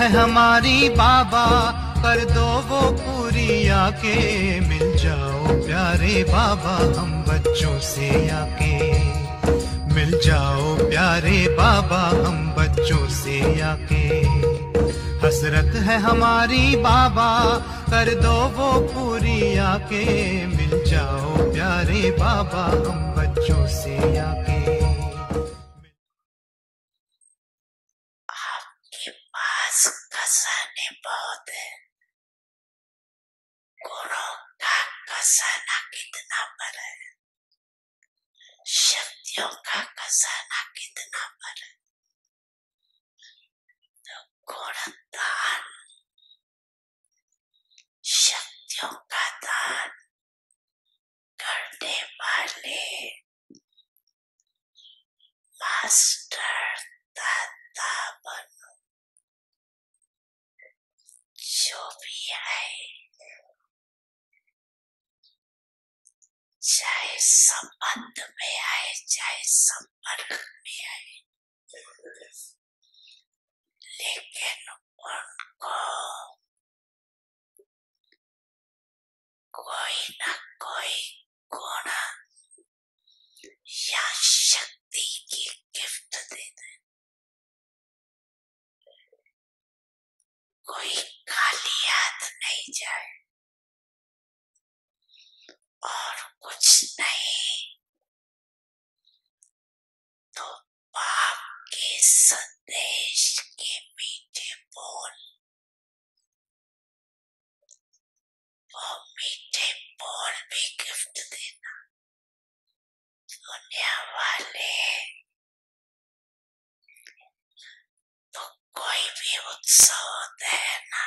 है हमारी बाबा, कर दो वो पूरी आके। मिल जाओ प्यारे बाबा हम बच्चों से आके। मिल जाओ प्यारे बाबा हम बच्चों से आके। हसरत है हमारी बाबा, कर दो वो पूरी आके। मिल जाओ प्यारे बाबा हम बच्चों से आके। आपके पास खजाने बहुत है, गुणों का खजाना कितना बड़ा है, शक्तियों का खजाना कितना बड़ा है। तो गुणदान, शक्तियों का दान करने वाले मास्टर दाता बनो। जो भी है, चाहे संबंध में आए चाहे संपर्क में आए, लेकिन उनको कोई न कोई गुण या शक्ति की गिफ्ट दे दे। कोई खाली हाथ नहीं जाए और कुछ नहीं तो बाप के संदेश के मीठे बोल, वो मीठे बोल भी गिफ्ट देना। दुनिया वाले तो कोई भी उत्सव होता है ना,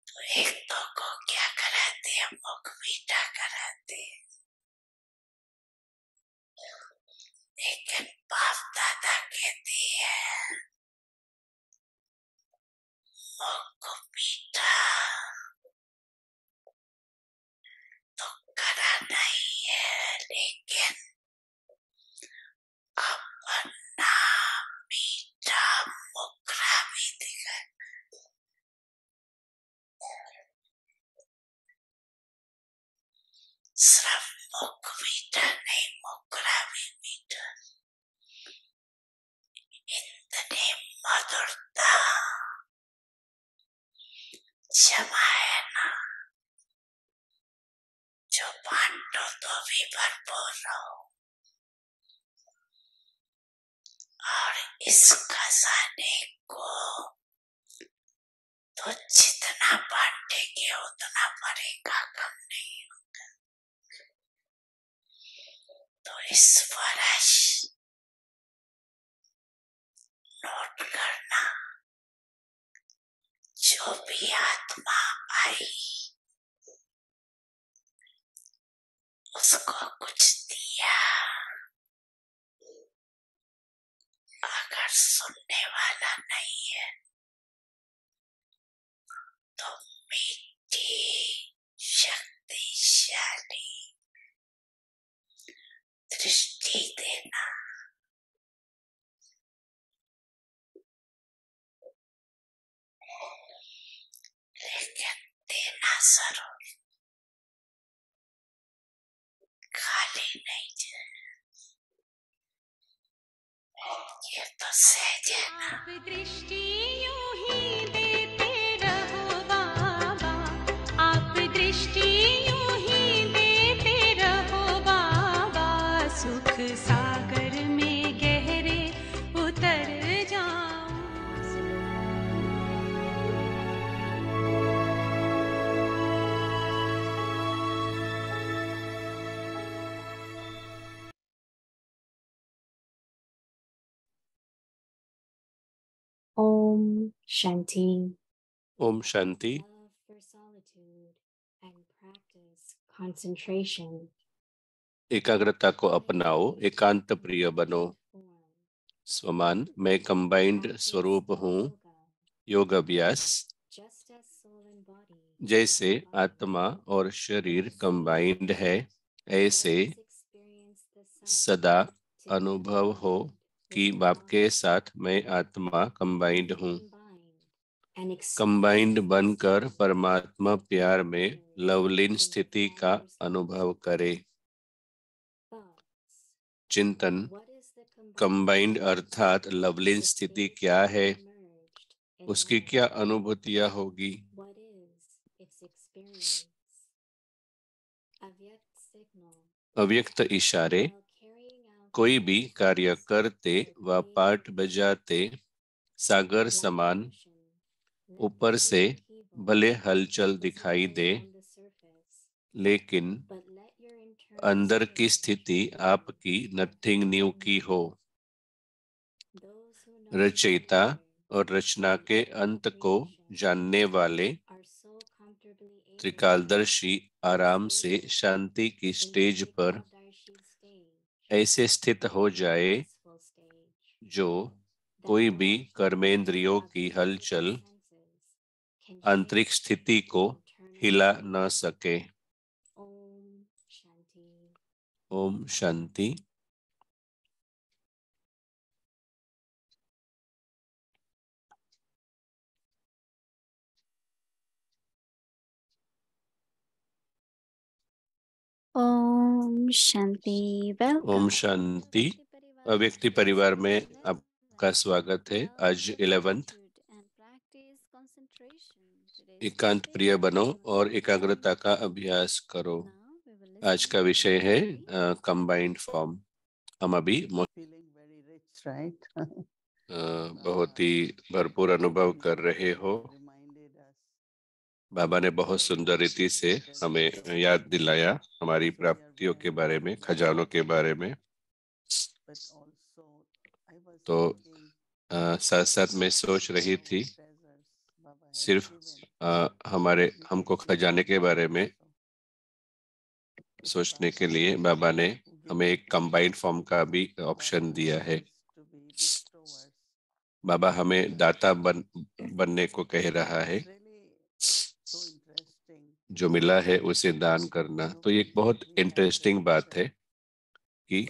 तो एक तो को क्या कराते हैं, मुख मीठा कराते हैं। लेकिन बाप दादा कहते हैं मुख मीठा तो कराना ही है, लेकिन अपना मीठा मुखरा भी दिखा। सिर्फ मुख मीठा नहीं, मुखरा भी मीठा। इतनी मधुरता जमा है ना, जो बांटो तो भी भरपूर रहो। और इस खजाने को तो जितना बांटेंगे उतना बढ़ेगा, कम नहीं होगा। तो इस वर्ष नोट करना, जो भी आत्मा आई उसको कुछ दिया। अगर सुनने वाला नहीं है तो मीठी शक्तिशाली दृष्टि देना। लेकिन देना जरूर, खाली नहीं जाए। ये तो सहज है ना। आप दृष्टि यूं ही देते रहो बाबा, आप दृष्टि यूं ही देते रहो बाबा। सुख सागर में गहरे उतर जाऊं। Om Shanti. Om Shanti. Love for solitude and practice concentration. एकाग्रता को अपनाओ, एकांत प्रिय बनो। स्वमान, मैं कंबाइंड स्वरूप हूँ। योग अभ्यास, जैसे आत्मा और शरीर कंबाइंड है, ऐसे सदा अनुभव हो कि बाप के साथ मैं आत्मा कंबाइंड हूँ। कंबाइंड बनकर परमात्मा प्यार में लवलीन स्थिति का अनुभव करे। चिंतन, कंबाइंड अर्थात लवलीन स्थिति क्या है, उसकी क्या अनुभूतियां होगी। अव्यक्त इशारे, कोई भी कार्य करते व पाठ बजाते सागर समान ऊपर से भले हलचल दिखाई दे, लेकिन अंदर की स्थिति आपकी नथिंग न्यू की हो। रचयिता और रचना के अंत को जानने वाले त्रिकालदर्शी आराम से शांति की स्टेज पर ऐसे स्थित हो जाए जो कोई भी कर्मेंद्रियों की हलचल आंतरिक स्थिति को हिला न सके। ओम शांति। ओम शांति। ओम शांति। अव्यक्ति परिवार में आपका स्वागत है। आज 11th एकांत प्रिय बनो और एकाग्रता का अभ्यास करो। आज का विषय है कंबाइंड फॉर्म। हम अभी बहुत ही भरपूर अनुभव कर रहे हो। बाबा ने बहुत सुंदर रीति से हमें याद दिलाया हमारी प्राप्तियों के बारे में, खजानों के बारे में। तो साथ साथ मैं सोच रही थी, सिर्फ हमको खजाने के बारे में सोचने के लिए बाबा ने हमें एक कंबाइंड फॉर्म का भी ऑप्शन दिया है। बाबा हमें दाता बनने को कह रहा है, जो मिला है उसे दान करना। तो ये एक बहुत इंटरेस्टिंग बात है कि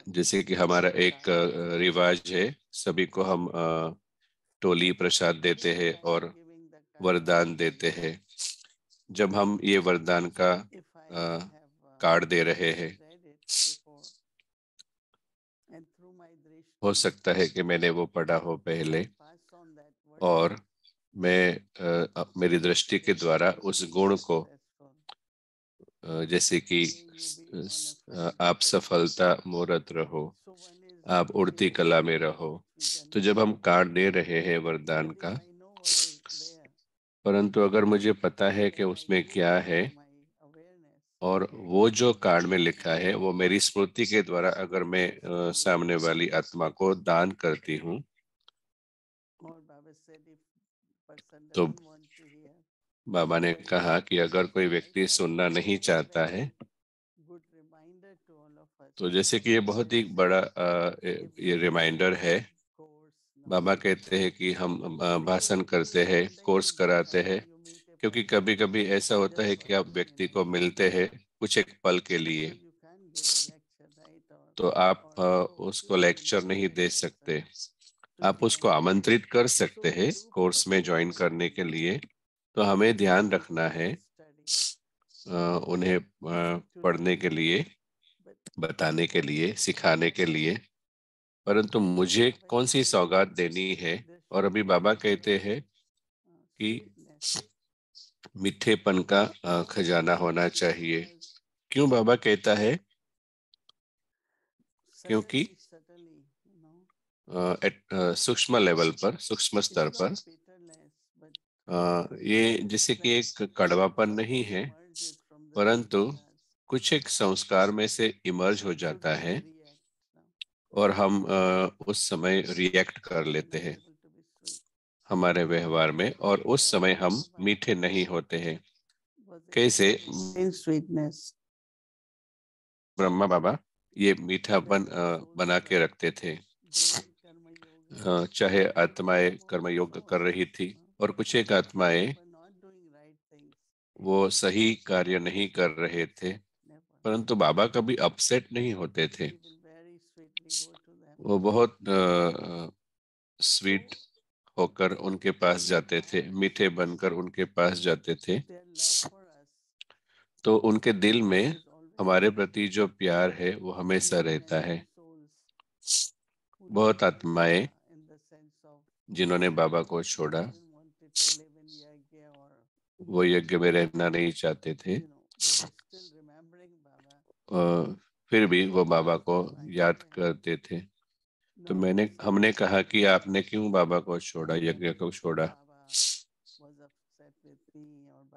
जैसे कि हमारा एक रिवाज है, सभी को हम टोली प्रसाद देते हैं और वरदान देते हैं। जब हम ये वरदान का कार्ड दे रहे हैं, हो सकता है कि मैंने वो पढ़ा हो पहले और मैं मेरी दृष्टि के द्वारा उस गुण को, जैसे कि आप सफलता मूर्त रहो, आप उड़ती कला में रहो। तो जब हम कार्ड दे रहे हैं वरदान का, परंतु अगर मुझे पता है कि उसमें क्या है और वो जो कार्ड में लिखा है वो मेरी स्मृति के द्वारा अगर मैं सामने वाली आत्मा को दान करती हूँ, तो बाबा ने कहा कि अगर कोई व्यक्ति सुनना नहीं चाहता है, तो जैसे कि ये बहुत ही बड़ा ये रिमाइंडर है। बाबा कहते हैं कि हम भाषण करते हैं, कोर्स कराते हैं, क्योंकि कभी कभी ऐसा होता है कि आप व्यक्ति को मिलते हैं कुछ एक पल के लिए, तो आप उसको लेक्चर नहीं दे सकते। आप उसको आमंत्रित कर सकते हैं कोर्स में ज्वाइन करने के लिए। तो हमें ध्यान रखना है उन्हें पढ़ने के लिए, बताने के लिए, सिखाने के लिए, परंतु मुझे कौन सी सौगात देनी है। और अभी बाबा कहते हैं कि मीठेपन का खजाना होना चाहिए। क्यों बाबा कहता है? क्योंकि सूक्ष्म लेवल पर, सूक्ष्म स्तर पर ये जैसे कि एक कड़वापन नहीं है, परंतु कुछ एक संस्कार में से इमर्ज हो जाता है और हम उस समय रिएक्ट कर लेते हैं हमारे व्यवहार में, और उस समय हम मीठे नहीं होते हैं। कैसे? ब्रह्मा बाबा ये मीठापन बना के रखते थे। चाहे आत्माएं कर्मयोग कर रही थी और कुछ एक आत्माएं वो सही कार्य नहीं कर रहे थे, परंतु बाबा कभी अपसेट नहीं होते थे। वो बहुत स्वीट होकर उनके पास जाते थे, मीठे बनकर उनके पास जाते थे। तो उनके दिल में हमारे प्रति जो प्यार है वो हमेशा रहता है। बहुत आत्माएं जिन्होंने बाबा को छोड़ा, वो यज्ञ में रहना नहीं चाहते थे, फिर भी वो बाबा को याद करते थे। तो हमने कहा कि आपने क्यों बाबा को छोड़ा, यज्ञ को छोड़ा?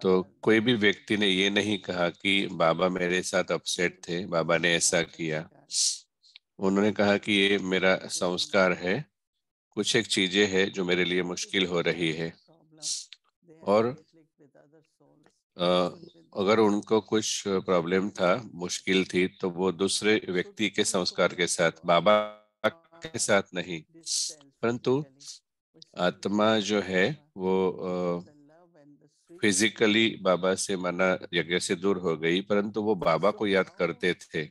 तो कोई भी व्यक्ति ने ये नहीं कहा कि बाबा मेरे साथ अपसेट थे, बाबा ने ऐसा किया। उन्होंने कहा कि ये मेरा संस्कार है, कुछ एक चीजें हैं जो मेरे लिए मुश्किल हो रही है, और अगर उनको कुछ प्रॉब्लम था, मुश्किल थी, तो वो दूसरे व्यक्ति के संस्कार के साथ, बाबा के साथ नहीं। परंतु आत्मा जो है वो फिजिकली बाबा से मना, यज्ञ से दूर हो गई, परंतु वो बाबा को याद करते थे।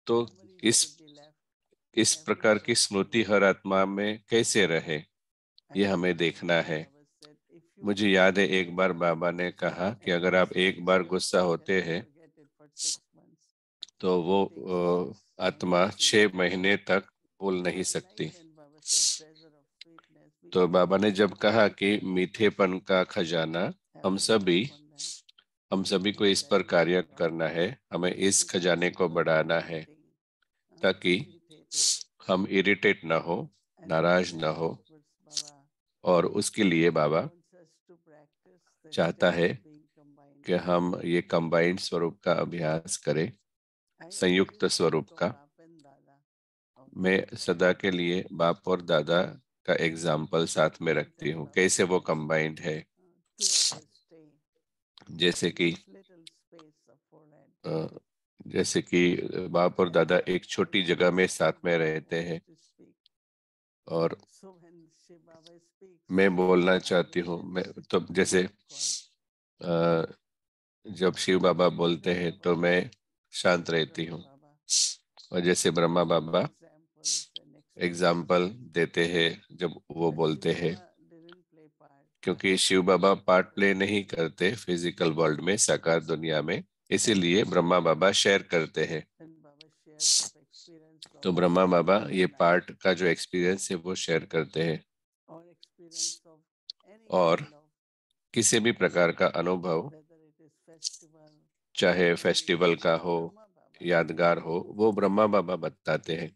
तो इस प्रकार की स्मृति हर आत्मा में कैसे रहे, ये हमें देखना है। मुझे याद है एक बार बाबा ने कहा कि अगर आप एक बार गुस्सा होते हैं तो वो आत्मा 6 महीने तक भूल नहीं सकती। तो बाबा ने जब कहा कि मीठेपन का खजाना, हम सभी को इस पर कार्य करना है, हमें इस खजाने को बढ़ाना है ताकि हम इरिटेट ना हो, नाराज ना हो। और उसके लिए बाबा चाहता है कि हम ये कंबाइंड स्वरूप का अभ्यास करें, संयुक्त स्वरूप का। मैं सदा के लिए बाप और दादा का एग्जाम्पल साथ में रखती हूँ, कैसे वो कंबाइंड है। जैसे कि बाप और दादा एक छोटी जगह में साथ में रहते हैं, और मैं बोलना चाहती हूँ, मैं तो जैसे जब शिव बाबा बोलते हैं तो मैं शांत रहती हूँ, और जैसे ब्रह्मा बाबा एग्जाम्पल देते हैं जब वो बोलते हैं, क्योंकि शिव बाबा पार्ट प्ले नहीं करते फिजिकल वर्ल्ड में, साकार दुनिया में, इसीलिए ब्रह्मा बाबा शेयर करते हैं। तो ब्रह्मा बाबा ये पार्ट का जो एक्सपीरियंस है वो शेयर करते हैं, और किसी भी प्रकार का अनुभव, चाहे फेस्टिवल का हो, यादगार हो, वो ब्रह्मा बाबा बताते हैं।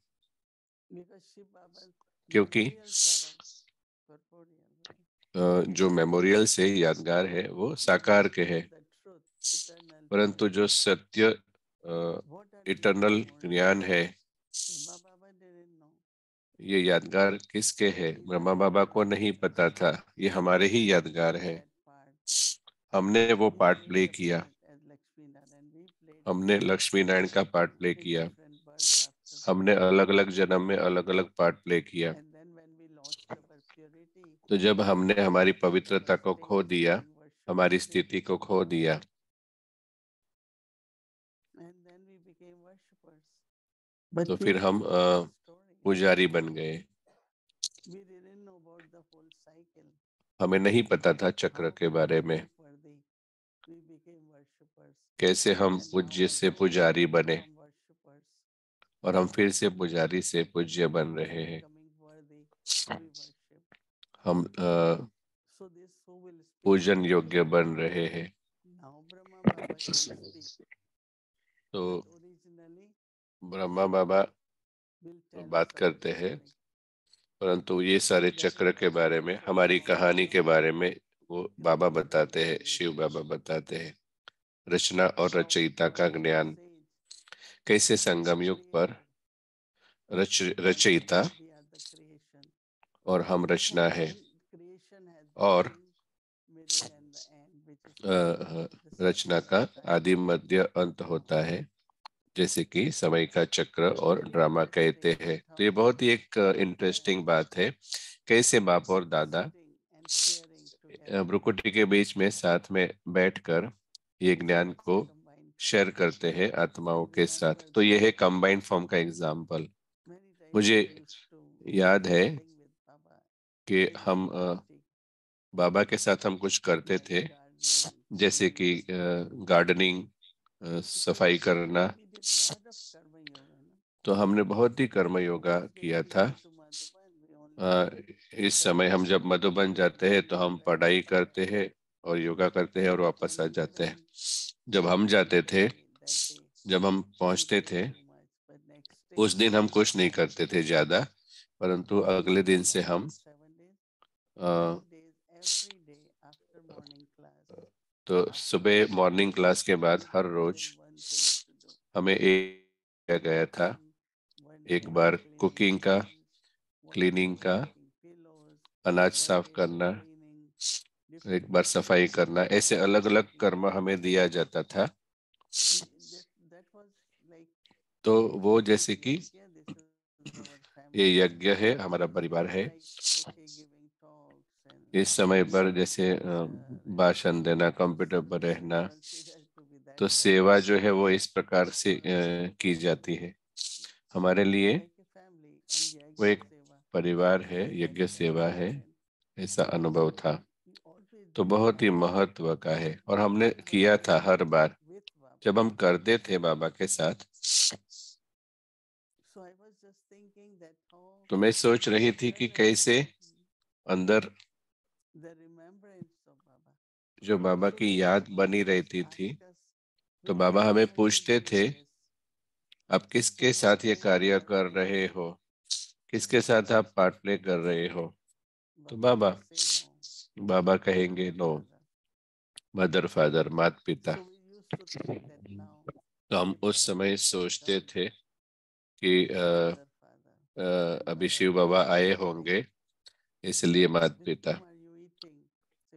क्योंकि जो मेमोरियल से यादगार है वो साकार के है, परंतु जो सत्य इटर्नल ज्ञान है, ये यादगार किसके है? ब्रह्मा बाबा को नहीं पता था, ये हमारे ही यादगार है। हमने वो पार्ट प्ले किया, हमने लक्ष्मी नारायण का पार्ट प्ले किया, हमने अलग अलग जन्म में अलग अलग पार्ट प्ले किया। तो जब हमने हमारी पवित्रता को खो दिया, हमारी स्थिति को खो दिया, तो फिर हम पुजारी बन गए। हमें नहीं पता था चक्र के बारे में, कैसे हम पूज्य से पुजारी बने, और हम फिर से पुजारी से पूज्य बन रहे हैं। हम पूजन योग्य बन रहे हैं। तो ब्रह्मा बाबा बात करते हैं, परंतु ये सारे चक्र के बारे में, हमारी कहानी के बारे में वो बाबा बताते हैं, शिव बाबा बताते हैं। रचना और रचयिता का ज्ञान, कैसे संगम युग पर रचयिता और हम रचना है, और रचना का आदि मध्य अंत होता है, जैसे कि समय का चक्र और ड्रामा कहते हैं। तो ये बहुत ही एक इंटरेस्टिंग बात है, कैसे बाप और दादा ब्रुकुटी के बीच में साथ में बैठकर ये ज्ञान को शेयर करते हैं आत्माओं के साथ। तो यह है कंबाइंड फॉर्म का एग्जाम्पल। मुझे याद है कि हम बाबा के साथ हम कुछ करते थे, जैसे कि गार्डनिंग, सफाई करना। तो हमने बहुत ही कर्म योगा किया था। इस समय हम जब मधुबन जाते हैं तो हम पढ़ाई करते हैं और योगा करते हैं और वापस आ जाते हैं। जब हम जाते थे, जब हम पहुंचते थे, उस दिन हम कुछ नहीं करते थे ज्यादा, परंतु अगले दिन से हम तो सुबह मॉर्निंग क्लास के बाद हर रोज हमें एक किया गया था, एक बार कुकिंग का, क्लीनिंग का, अनाज साफ करना, एक बार सफाई करना, ऐसे अलग अलग कर्म हमें दिया जाता था। तो वो जैसे कि ये यज्ञ है, हमारा परिवार है, इस समय पर जैसे भाषण देना, कंप्यूटर पर रहना, तो सेवा जो है वो इस प्रकार से की जाती है। हमारे लिए वो एक परिवार है, यज्ञ सेवा है, ऐसा अनुभव था। तो बहुत ही महत्व का है और हमने किया था हर बार जब हम करते थे बाबा के साथ। तो मैं सोच रही थी कि कैसे अंदर जो बाबा की याद बनी रहती थी। तो बाबा हमें पूछते थे, आप किसके साथ ये कार्य कर रहे हो, किसके साथ आप पार्ट प्ले कर रहे हो। तो बाबा कहेंगे नो, मदर फादर, माता पिता। तो हम उस समय सोचते थे कि अभी शिव बाबा आए होंगे, इसलिए माता पिता।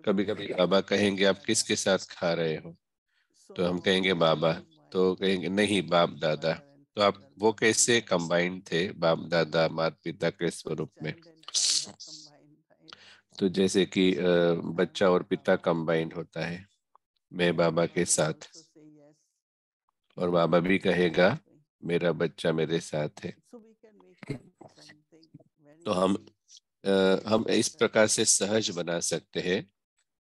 कभी कभी बाबा कहेंगे आप किसके साथ खा रहे हो, तो हम कहेंगे बाबा, तो कहेंगे नहीं बाप दादा। तो आप वो कैसे कंबाइंड थे, बाप दादा माता पिता के स्वरूप में। तो जैसे कि बच्चा और पिता कंबाइंड होता है, मैं बाबा के साथ, और बाबा भी कहेगा मेरा बच्चा मेरे साथ है। तो हम इस प्रकार से सहज बना सकते हैं,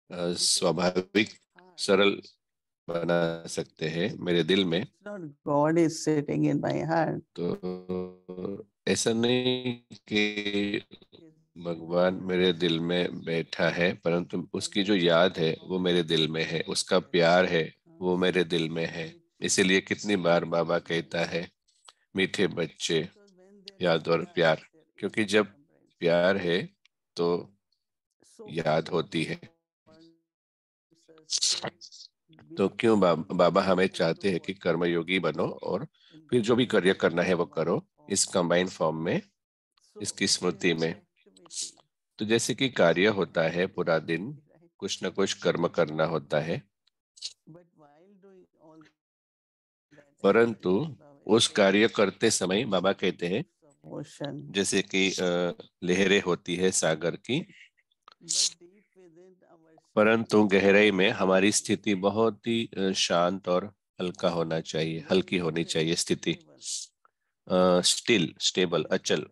स्वाभाविक सरल बना सकते हैं मेरे दिल में। God is sitting in my heart. तो ऐसा नहीं कि भगवान मेरे दिल में बैठा है, परंतु उसकी जो याद है वो मेरे दिल में है, उसका प्यार है वो मेरे दिल में है। इसीलिए कितनी बार बाबा कहता है मीठे बच्चे, याद और प्यार, क्योंकि जब प्यार है तो याद होती है। तो क्यों बाबा हमें चाहते हैं कि कर्मयोगी बनो और फिर जो भी कार्य करना है वो करो इस कंबाइंड फॉर्म में, इसकी स्मृति में। तो जैसे कि कार्य होता है, पूरा दिन कुछ न कुछ कर्म करना होता है, परंतु उस कार्य करते समय बाबा कहते हैं जैसे कि लहरें होती है सागर की, परंतु गहराई में हमारी स्थिति बहुत ही शांत और हल्का होना चाहिए, हल्की होनी चाहिए स्थिति, स्टेबल, अचल,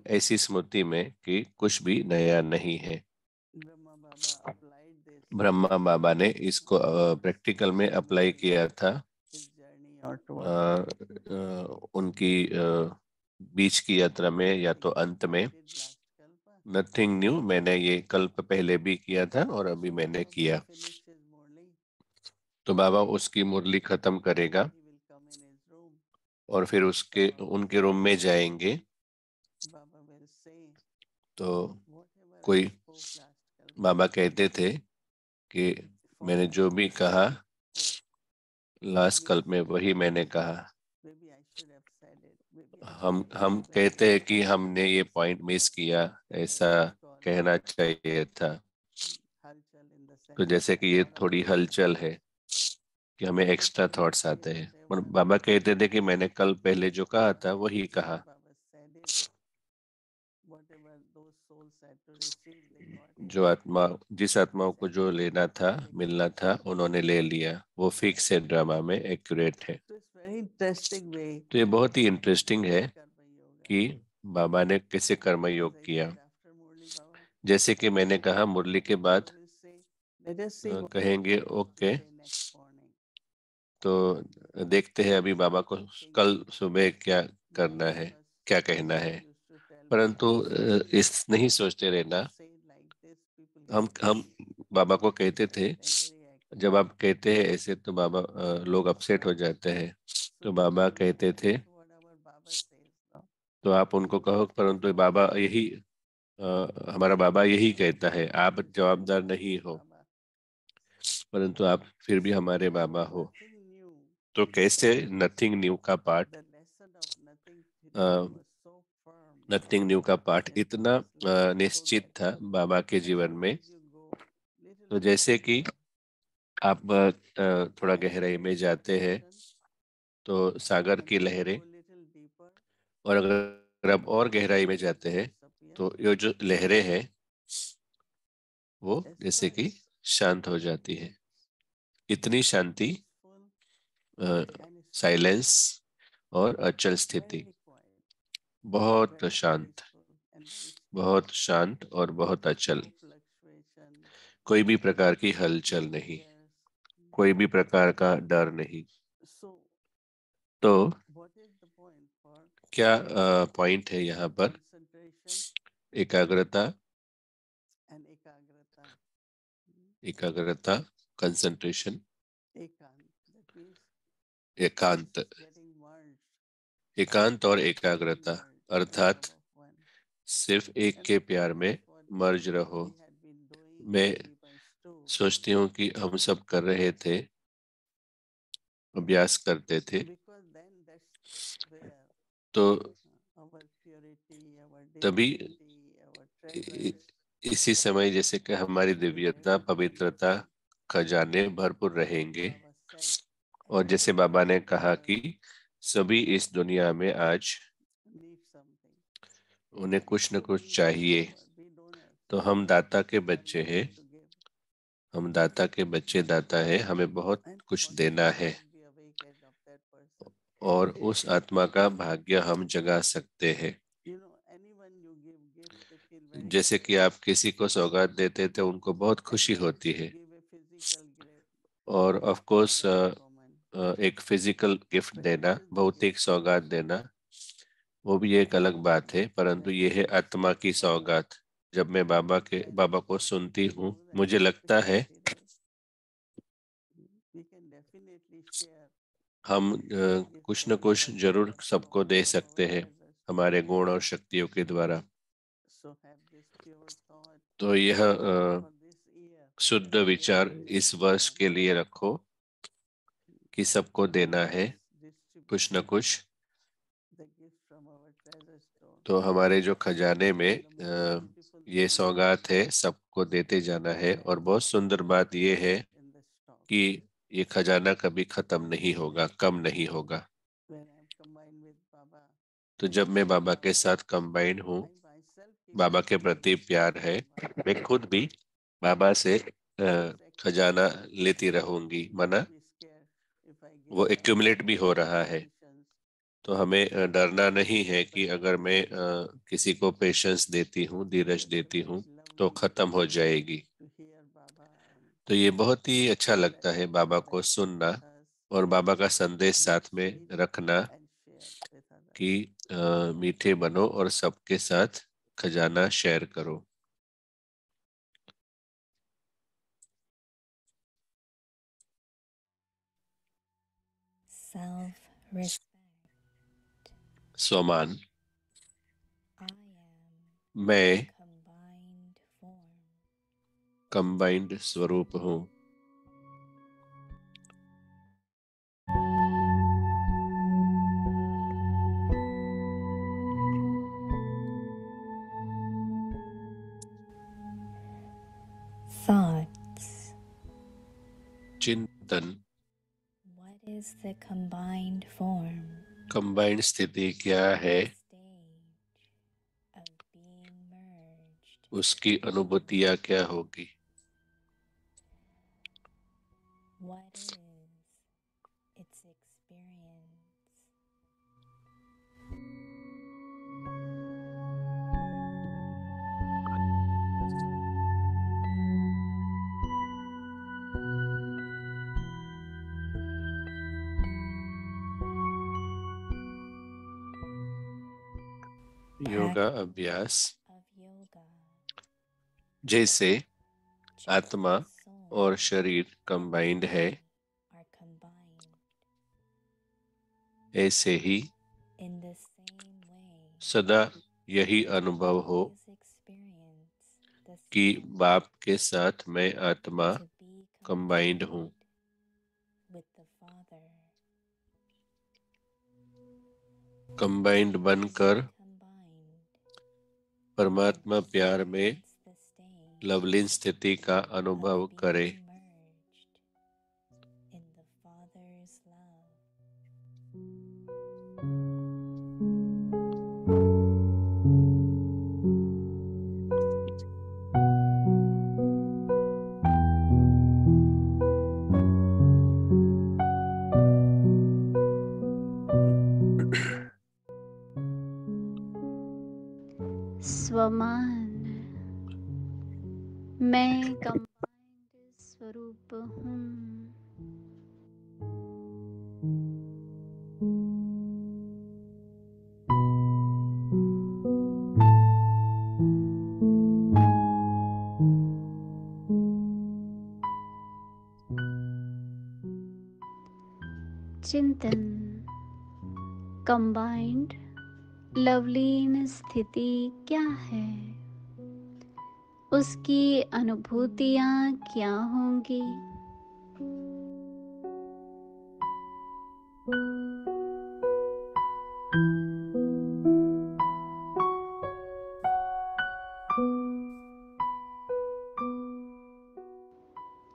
ऐसी स्मृति में कि कुछ भी नया नहीं है। ब्रह्मा बाबा ने इसको प्रैक्टिकल में अप्लाई किया था उनकी बीच की यात्रा में या तो अंत में। नथिंग न्यू, मैंने ये कल्प पहले भी किया था और अभी मैंने किया। तो बाबा उसकी मुरली खत्म करेगा और फिर उनके रूम में जाएंगे। तो कोई बाबा कहते थे कि मैंने जो भी कहा लास्ट कल्प में वही मैंने कहा। हम कहते हैं कि हमने ये पॉइंट मिस किया, ऐसा कहना चाहिए था। तो जैसे कि ये थोड़ी हलचल है कि हमें एक्स्ट्रा थॉट्स आते हैं, और बाबा कहते थे कि मैंने कल पहले जो कहा था वही कहा। जो आत्मा जिस आत्माओं को जो लेना था, मिलना था, उन्होंने ले लिया। वो फिक्स है, ड्रामा में एक्यूरेट है। तो ये बहुत ही इंटरेस्टिंग है कि बाबा ने कैसे कर्म योग किया। जैसे कि मैंने कहा, मुरली के बाद कहेंगे ओके, तो देखते हैं अभी बाबा को कल सुबह क्या करना है, क्या कहना है। परंतु इस नहीं सोचते रहना। हम बाबा को कहते थे, जब आप कहते हैं ऐसे तो बाबा लोग अपसेट हो जाते हैं। तो बाबा कहते थे तो आप उनको कहो, परंतु बाबा यही हमारा बाबा यही कहता है, आप जवाबदार नहीं हो, परंतु आप फिर भी हमारे बाबा हो। तो कैसे नथिंग न्यू का पाठ, नथिंग न्यू का पाठ इतना निश्चित था बाबा के जीवन में। तो जैसे कि आप थोड़ा गहराई में जाते हैं तो सागर की लहरें, और अगर आप और गहराई में जाते हैं तो ये जो लहरें हैं वो जैसे कि शांत हो जाती है। इतनी शांति, साइलेंस और अचल स्थिति, बहुत शांत, बहुत शांत और बहुत अचल। कोई भी प्रकार की हलचल नहीं, कोई भी प्रकार का डर नहीं। तो क्या पॉइंट है यहाँ पर? एकाग्रता, एकाग्रता, कंसंट्रेशन, एकांत, एकांत और एकाग्रता, अर्थात सिर्फ एक के प्यार में मर्ज रहो। मैं सोचती हूँ कि हम सब कर रहे थे, अभ्यास करते थे, तो तभी इसी समय जैसे कि हमारी दिव्यता, पवित्रता, खजाने भरपूर रहेंगे। और जैसे बाबा ने कहा कि सभी इस दुनिया में आज उन्हें कुछ न कुछ चाहिए। तो हम दाता के बच्चे हैं, हम दाता के बच्चे, दाता है, हमें बहुत कुछ देना है और उस आत्मा का भाग्य हम जगा सकते हैं। जैसे कि आप किसी को सौगात देते थे, उनको बहुत खुशी होती है, और ऑफ कोर्स एक फिजिकल गिफ्ट देना, भौतिक सौगात देना, वो भी एक अलग बात है, परंतु ये है आत्मा की सौगात। जब मैं बाबा को सुनती हूँ, मुझे लगता है हम कुछ न कुछ जरूर सबको दे सकते हैं हमारे गुण और शक्तियों के द्वारा। तो यह शुद्ध विचार इस वर्ष के लिए रखो कि सबको देना है कुछ न कुछ। तो हमारे जो खजाने में ये सौगात है, सबको देते जाना है। और बहुत सुंदर बात ये है कि ये खजाना कभी खत्म नहीं होगा, कम नहीं होगा। तो जब मैं बाबा के साथ कंबाइंड हूँ, बाबा के प्रति प्यार है, मैं खुद भी बाबा से खजाना लेती रहूंगी, माना वो एक्यूमुलेट भी हो रहा है। तो हमें डरना नहीं है कि अगर मैं किसी को पेशेंस देती हूँ, धीरज देती हूँ, तो खत्म हो जाएगी। तो ये बहुत ही अच्छा लगता है बाबा को सुनना और बाबा का संदेश साथ में रखना कि मीठे बनो और सबके साथ खजाना शेयर करो। Self-respect. स्वमान, I am मैं combined form. कंबाइंड स्वरूप हूँ। Thoughts. चिंतन, What is the combined form? Combined स्थिति क्या है? Stage of being merged उसकी अनुभूतियां क्या होगी? What is its experience? Yoga अभ्यास। Of yoga, जैसे just आत्मा as soul और शरीर कंबाइंड है, are combined, ऐसे ही in the same way, सदा यही अनुभव हो always experience the कि sense बाप के साथ मैं आत्मा to be कंबाइंड हूँ। with the Father, कंबाइंड बनकर combined, परमात्मा प्यार में that's the state लवलीन स्थिति का of अनुभव being करे। merged in the Father's love. स्वमान, मैं कंबाइंड स्वरूप हूँ। चिंतन, कंबाइंड लवलीन स्थिति क्या है? उसकी अनुभूतियाँ क्या होंगी?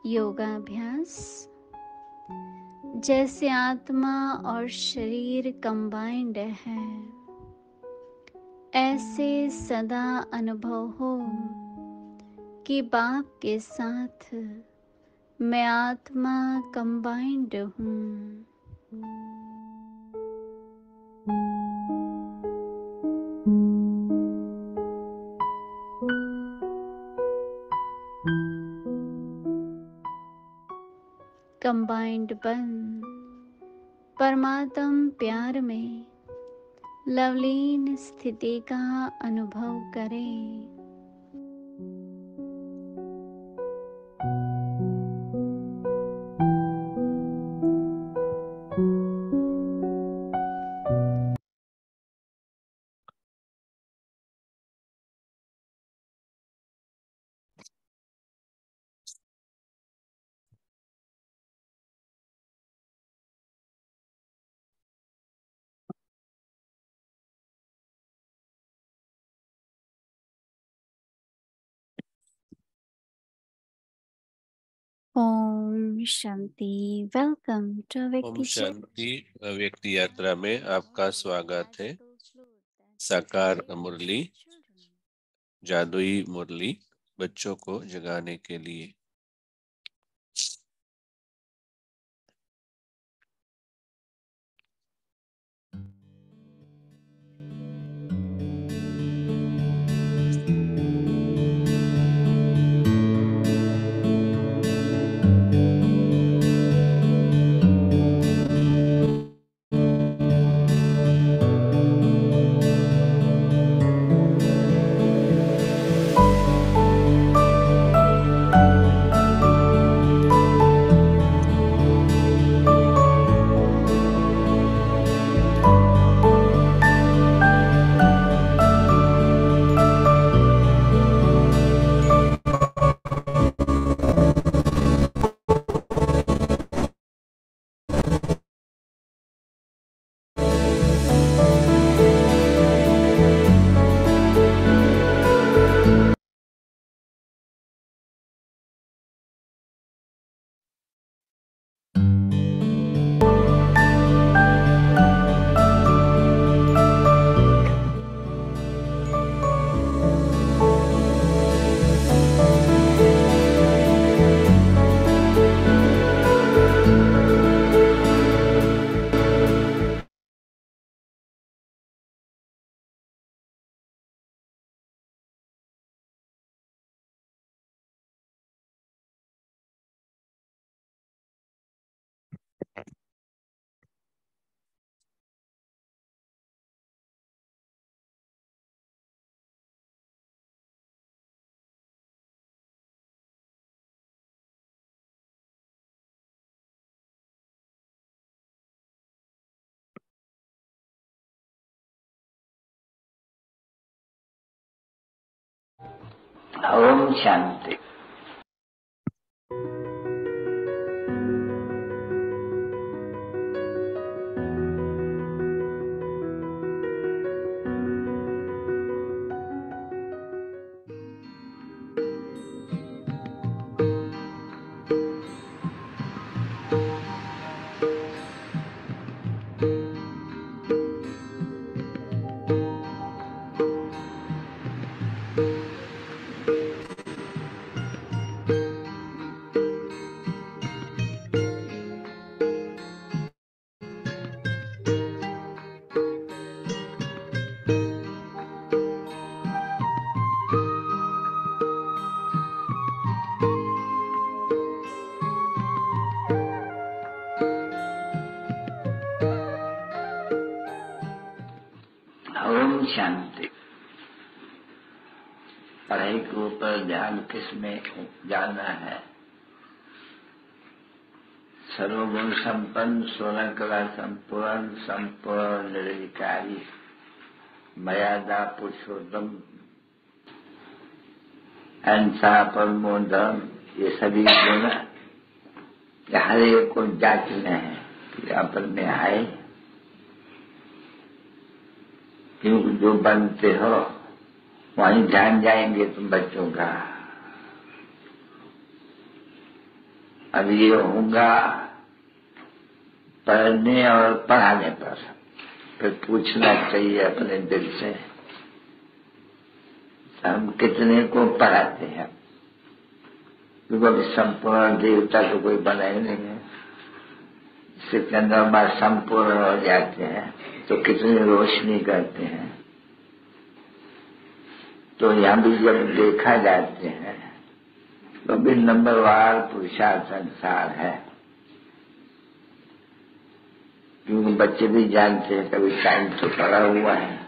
योगाभ्यास। जैसे आत्मा और शरीर कंबाइंड है, ऐसे सदा अनुभव हो कि बाप के साथ मैं आत्मा कंबाइंड हूँ। कंबाइंड बन परमात्म प्यार में लवलीन स्थिति का अनुभव करें। Om Shanti. Welcome two ohm व्यक्ति शांति। व्यक्ति यात्रा में आपका स्वागत है। साकार मुरली, जादुई मुरली बच्चों को जगाने के लिए। ओम शांति। ओम शांति। पढ़ाई के ऊपर ध्यान किसमें जाना है? सर्वगुण संपन्न, 16 कला संपूर्ण, संपूर्ण निर्विकारी, मर्यादा पुरुषोत्तम, अहिंसा, परमो धर्म, ये सभी गुण हर एक को जांचने हैं कि अपन में आए। क्योंकि जो बनते हो वहीं ध्यान जाएंगे तुम बच्चों का। अब ये होगा पढ़ने और पढ़ाने पर। फिर पूछना चाहिए अपने दिल से, हम कितने को पढ़ाते हैं? क्योंकि अभी संपूर्ण देवता तो कोई बना ही नहीं है। इसके अंदर बार संपूर्ण हो जाते हैं तो कितनी रोशनी करते हैं। तो यहाँ भी जब देखा जाते हैं तो भी नंबरवार पुरुषार्थ संसार है। क्योंकि बच्चे भी जानते हैं कभी टाइम तो पड़ा हुआ है,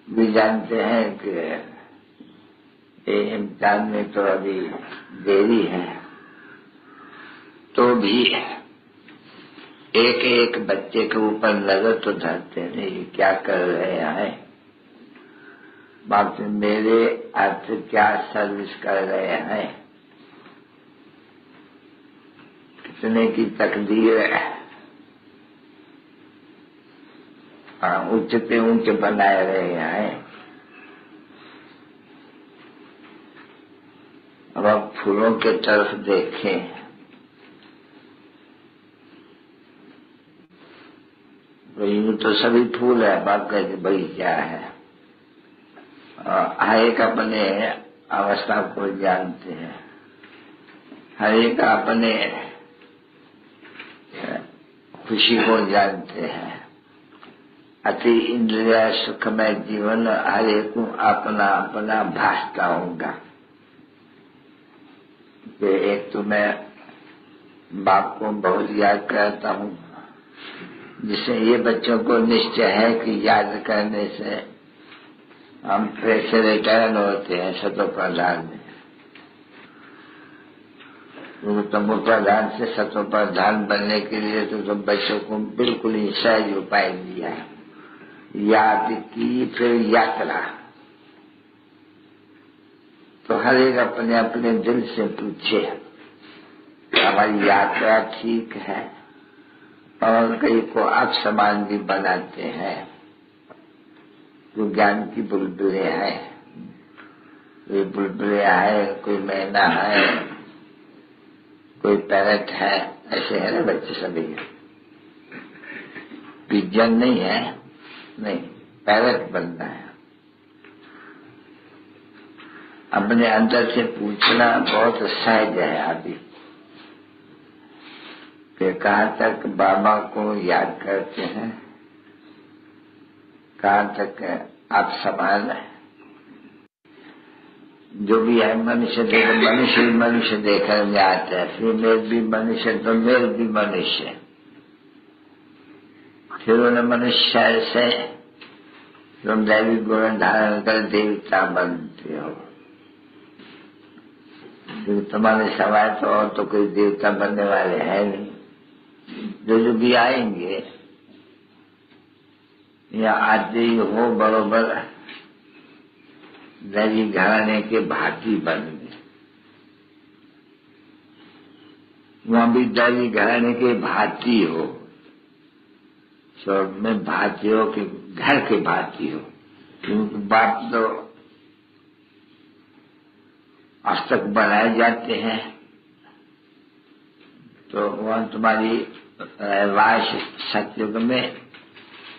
भी जानते हैं कि ये इम्तिहान में तो अभी देरी है। तो भी एक एक बच्चे के ऊपर नजर तो धरते नहीं, क्या कर रहे हैं, बाकी मेरे अर्थ क्या सर्विस कर रहे हैं, कितने की तकदीर है, ऊंचे ऊंचे बनाए रहे हैं। अब आप फूलों के तरफ देखें, यूं तो सभी फूल है, बाप कहते बगीचा है। हर एक अपने अवस्था को जानते हैं, हर एक अपने खुशी को जानते हैं। अति इंद्रिय सुखमय जीवन हर एक अपना अपना भासता होगा। एक तो मैं बाप को बहुत याद करता हूँ, जिससे ये बच्चों को निश्चय है कि याद करने से हम फिर से रिटर्न होते हैं सतोप्रधान में। क्योंकि तमोप्रधान से सतोप्रधान बनने के लिए तो बच्चों को बिल्कुल ही सहज उपाय दिया है। याद की फिर यात्रा। तो हर एक अपने अपने दिल से पूछे, हमारी यात्रा ठीक है? और कई को अपसमान भी बनाते हैं, जो ज्ञान की बुलबुलें हैं। कोई बुलबुलें है, कोई मैना है, कोई पैरट है, ऐसे है ना बच्चे सभी। पिजन नहीं है, नहीं, पैरट बनना है। अपने अंदर से पूछना बहुत सहज है अभी कि कहाँ तक बाबा को याद करते हैं, कहाँ तक आप समान है। जो भी है मनुष्य देखो, मनुष्य देखने में आता है। फीमेल भी मनुष्य तो मेल भी मनुष्य। फिर उन्हें मनुष्य से तुम दैवी गुण धारण कर देवता बनते हो। क्योंकि तुम्हारे सवाल तो और तो कोई देवता बनने वाले हैं नहीं। जो भी आएंगे या आते ही हो बरोबर दैवी घराने के भांति बन गए। वहां भी दैवी घराने के भांति हो, स्वर्ग में भांति हो कि घर के भांति हो, क्योंकि बाप तो आज तक बनाए जाते हैं। तो वह तुम्हारी वाश सत्युग में,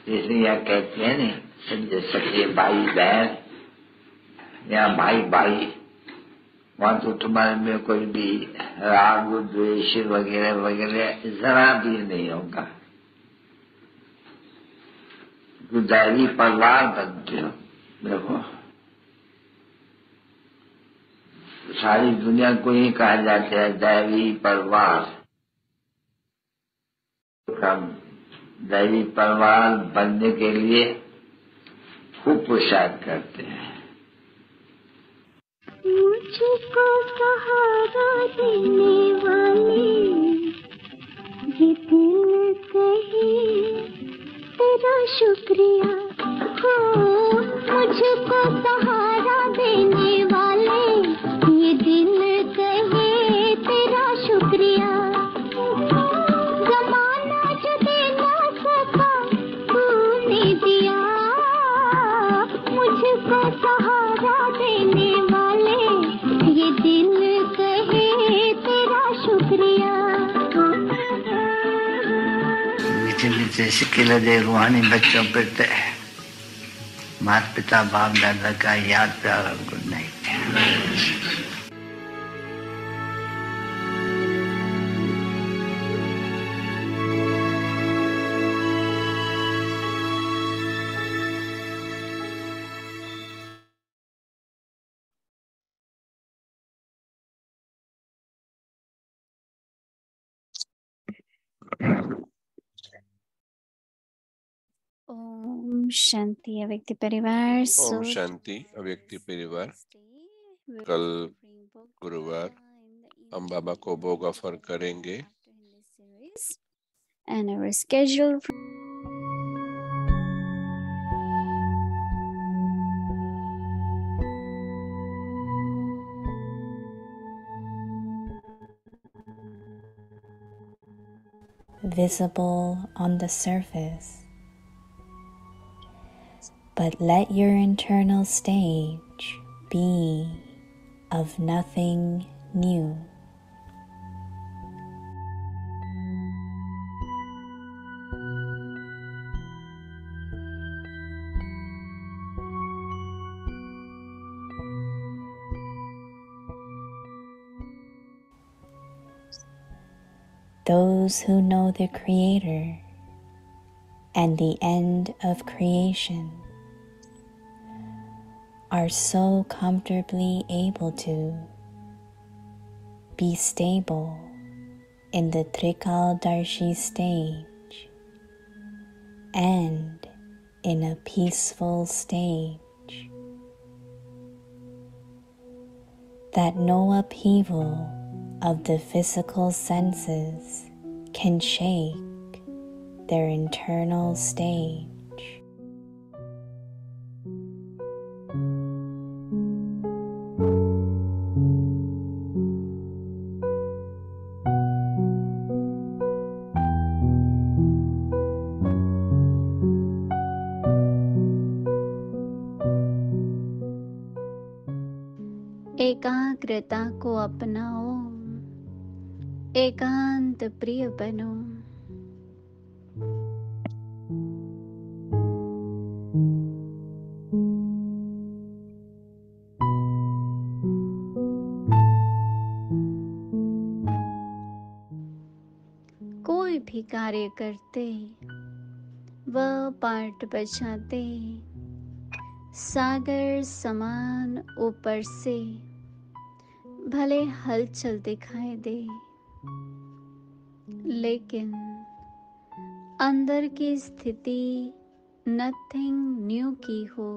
इसलिए यह कहते हैं नहीं समझे सके भाई बहन या भाई भाई, वहां तो तुम्हारे में कोई भी राग द्वेष वगैरह वगैरह जरा भी नहीं होगा। दैवी परिवार बनते हो। देखो सारी दुनिया को ही कहा जाता है दैवी परिवार। हम दैवी परिवार बनने के लिए खूब पुरुषार्थ करते हैं। मुझको सहारा देने वाले ये दिल कहे तेरा शुक्रिया। हो मुझको सहारा देने वाले ये दिल कहे तेरा शुक्रिया। जमाना जो दे ना सका तूने दिया, मुझको सहारा देने वाले ये दिल कहे तेरा शुक्रिया। मीठे मीठे सिक्के लदे रूहानी बच्चों पर माता पिता बाप दादा का याद प्यार और गुड नाइट। ओम शांति अव्यक्ति परिवार। ओम शांति अव्यक्ति परिवार। कल गुरुवार हम बाबा को भोग ऑफर करेंगे। And our schedule visible on the surface, but let your internal stage be of nothing new. Those who know the Creator and the end of creation are so comfortably able to be stable in the Trikaldarshi stage and in a peaceful stage, that no upheaval of the physical senses can shake their internal stage. एकाग्रता को अपनाओ, एकांत प्रिय बनो। कोई भी कार्य करते वह पार्ट बजाते सागर समान ऊपर से भले हलचल दिखाई दे, लेकिन अंदर की स्थिति नथिंग न्यू की हो।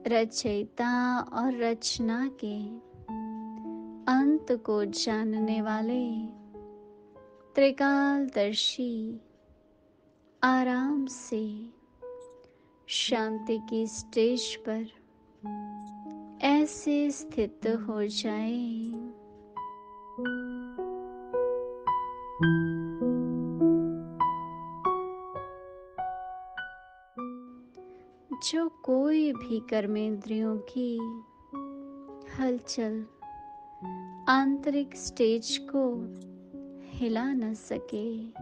रचयिता और रचना के अंत को जानने वाले त्रिकालदर्शी आराम से शांति की स्टेज पर ऐसे स्थित हो जाएं जो कोई भी कर्मेंद्रियों की हलचल आंतरिक स्टेज को हिला न सके।